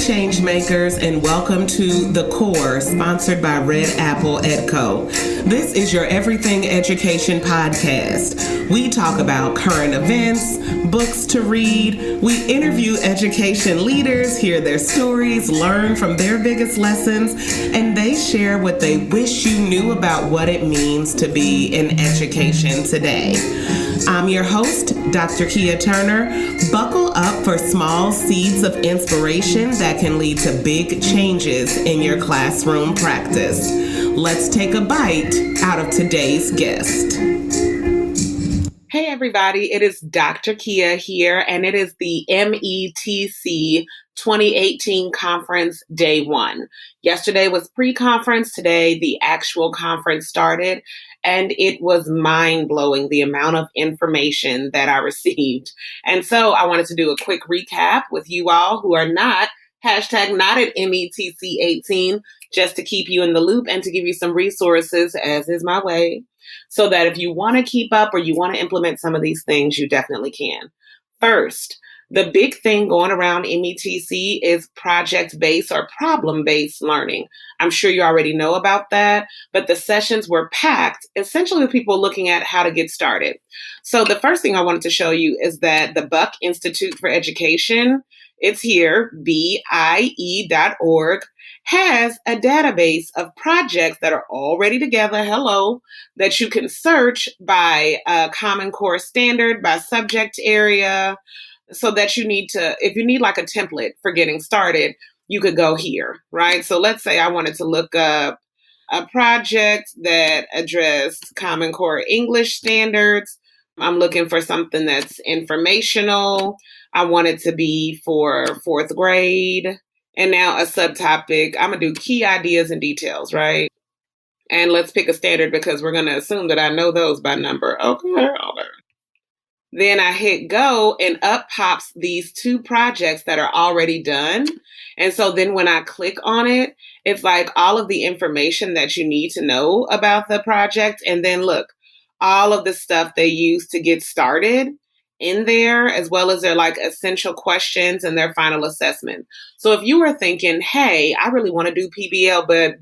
change makers, and welcome to The Core, sponsored by Red Apple EdCo. This is your everything education podcast. We talk about current events, books to read. We interview education leaders, hear their stories, learn from their biggest lessons, and they share what they wish you knew about what it means to be in education today. I'm your host, Dr. Kia Turner. Buckle up for small seeds of inspiration that can lead to big changes in your classroom practice. Let's take a bite out of today's guest. Hey everybody, it is Dr. Kia here, and it is the METC 2018 conference day one. Yesterday was pre-conference, today the actual conference started, and it was mind-blowing the amount of information that I received. And so I wanted to do a quick recap with you all who are not at METC 18, just to keep you in the loop and to give you some resources, as is my way, so that if you want to keep up or you want to implement some of these things, you definitely can. First, the big thing going around METC is project-based or problem-based learning. I'm sure you already know about that, but the sessions were packed, essentially with people looking at how to get started. So the first thing I wanted to show you is that the Buck Institute for Education, it's here, BIE.org, has a database of projects that are already together, that you can search by Common Core standard, by subject area, so that if you need like a template for getting started, you could go here, right? So let's say I wanted to look up a project that addressed Common Core English standards. I'm looking for something that's informational. I want it to be for fourth grade. And now a subtopic, I'm going to do key ideas and details, right? And let's pick a standard because we're going to assume that I know those by number. Okay. Then I hit go and up pops these two projects that are already done. And so then when I click on it, it's like all of the information that you need to know about the project. And then look, all of the stuff they use to get started in there, as well as their like essential questions and their final assessment. So if you are thinking, hey, I really want to do PBL, but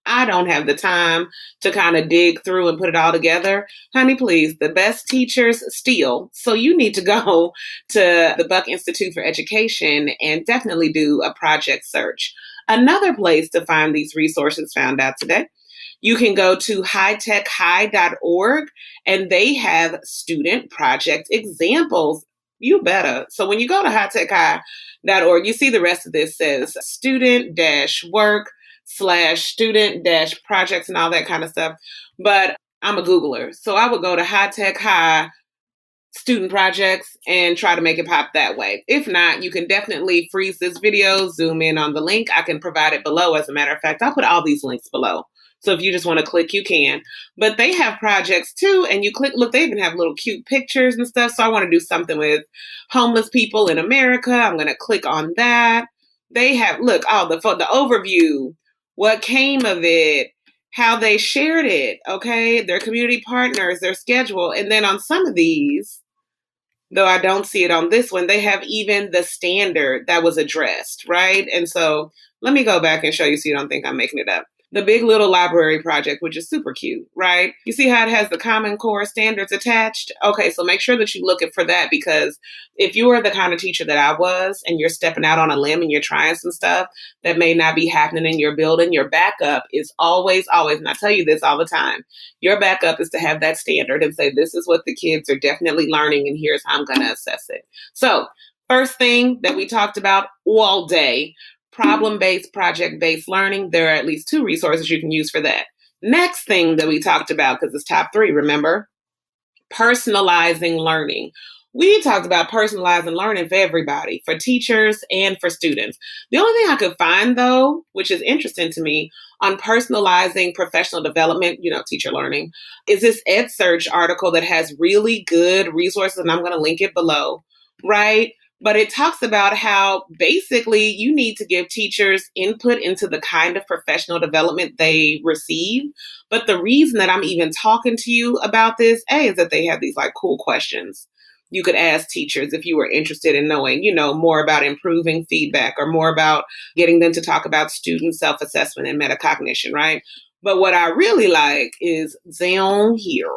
I don't have the time to kind of dig through and put it all together, honey, please, the best teachers steal. So you need to go to the Buck Institute for Education and definitely do a project search. Another place to find these resources found out today, you can go to hightechhigh.org and they have student project examples. You better. So when you go to hightechhigh.org, you see the rest of this says student-work/student-projects and all that kind of stuff. But I'm a Googler. So I would go to High Tech High student projects and try to make it pop that way. If not, you can definitely freeze this video, zoom in on the link. I can provide it below. As a matter of fact, I'll put all these links below. So if you just want to click, you can. But they have projects too, and you click, look, they even have little cute pictures and stuff. So I want to do something with homeless people in America. I'm going to click on that. They have, look, the overview, what came of it, how they shared it, okay, their community partners, their schedule. And then on some of these, though I don't see it on this one, they have even the standard that was addressed, right? And so let me go back and show you so you don't think I'm making it up. The Big Little Library Project, which is super cute, right? You see how it has the Common Core standards attached? Okay, so make sure that you look for that, because if you are the kind of teacher that I was and you're stepping out on a limb and you're trying some stuff that may not be happening in your building, your backup is always, and I tell you this all the time, your backup is to have that standard and say, this is what the kids are definitely learning and here's how I'm going to assess it. So first thing that we talked about all day, problem-based, project-based learning. There are at least two resources you can use for that. Next thing that we talked about, because it's top three, remember, personalizing learning. We talked about personalizing learning for everybody, for teachers and for students. The only thing I could find, though, which is interesting to me, on personalizing professional development, teacher learning, is this EdSearch article that has really good resources, and I'm going to link it below, right? But it talks about how basically you need to give teachers input into the kind of professional development they receive. But the reason that I'm even talking to you about this, is that they have these like cool questions. you could ask teachers if you were interested in knowing, more about improving feedback or more about getting them to talk about student self-assessment and metacognition, right? But what I really like is down here.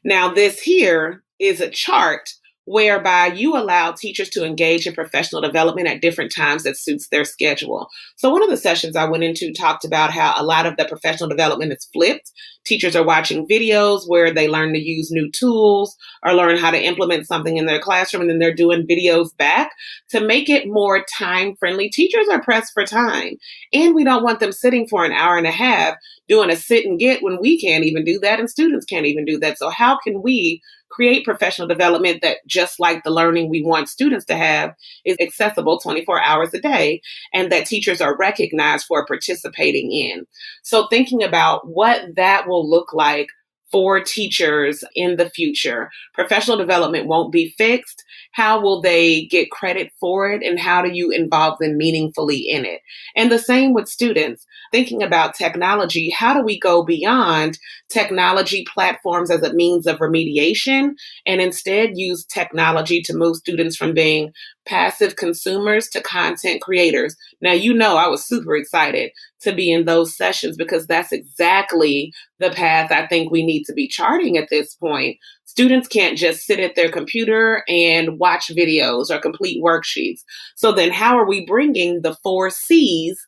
Now, this here is a chart whereby you allow teachers to engage in professional development at different times that suits their schedule. So one of the sessions I went into talked about how a lot of the professional development is flipped. Teachers are watching videos where they learn to use new tools or learn how to implement something in their classroom, and then they're doing videos back to make it more time friendly. Teachers are pressed for time, and we don't want them sitting for an hour and a half doing a sit and get when we can't even do that and students can't even do that. So how can we create professional development that, just like the learning we want students to have, is accessible 24 hours a day and that teachers are recognized for participating in? So thinking about what that will look like for teachers in the future. Professional development won't be fixed. How will they get credit for it? And how do you involve them meaningfully in it? And the same with students. Thinking about technology, how do we go beyond technology platforms as a means of remediation and instead use technology to move students from being passive consumers to content creators? Now, I was super excited to be in those sessions because that's exactly the path I think we need to be charting at this point. Students can't just sit at their computer and watch videos or complete worksheets. So then how are we bringing the 4 C's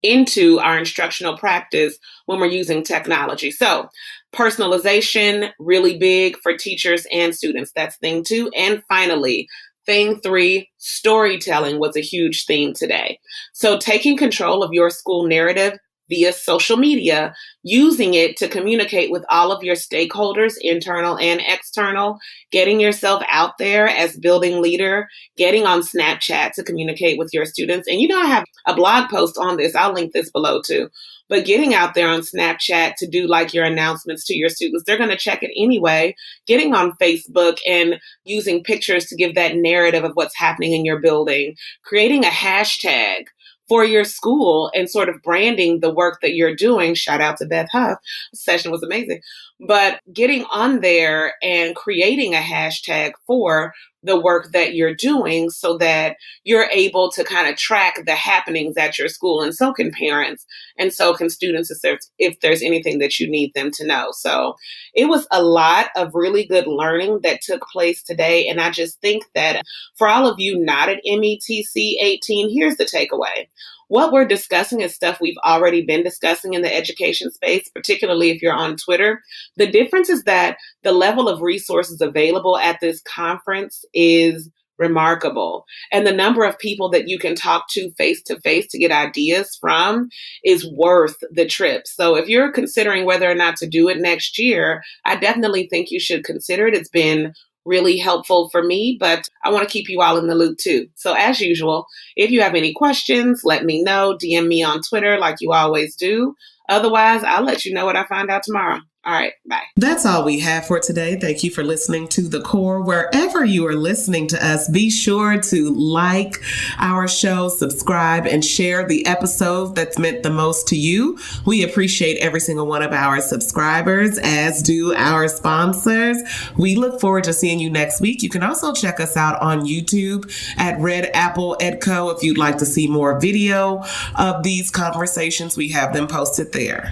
into our instructional practice when we're using technology? So personalization, really big for teachers and students. That's thing 2. And finally, thing 3, storytelling was a huge theme today. So taking control of your school narrative via social media, using it to communicate with all of your stakeholders, internal and external, getting yourself out there as building leader, getting on Snapchat to communicate with your students. And I have a blog post on this. I'll link this below too. But getting out there on Snapchat to do like your announcements to your students, they're going to check it anyway. Getting on Facebook and using pictures to give that narrative of what's happening in your building, creating a hashtag for your school and sort of branding the work that you're doing. Shout out to Beth Huff. The session was amazing. But getting on there and creating a hashtag for the work that you're doing so that you're able to kind of track the happenings at your school. And so can parents, and so can students if there's anything that you need them to know. So it was a lot of really good learning that took place today. And I just think that for all of you not at METC 18, here's the takeaway. What we're discussing is stuff we've already been discussing in the education space, particularly if you're on Twitter. The difference is that the level of resources available at this conference is remarkable. And the number of people that you can talk to face to get ideas from is worth the trip. So if you're considering whether or not to do it next year, I definitely think you should consider it. It's been really helpful for me, but I want to keep you all in the loop too. So as usual, if you have any questions, let me know. DM me on Twitter like you always do. Otherwise, I'll let you know what I find out tomorrow. All right, bye. That's all we have for today. Thank you for listening to The Core. Wherever you are listening to us, be sure to like our show, subscribe, and share the episode that's meant the most to you. We appreciate every single one of our subscribers, as do our sponsors. We look forward to seeing you next week. You can also check us out on YouTube at Red Apple Edco if you'd like to see more video of these conversations. We have them posted there.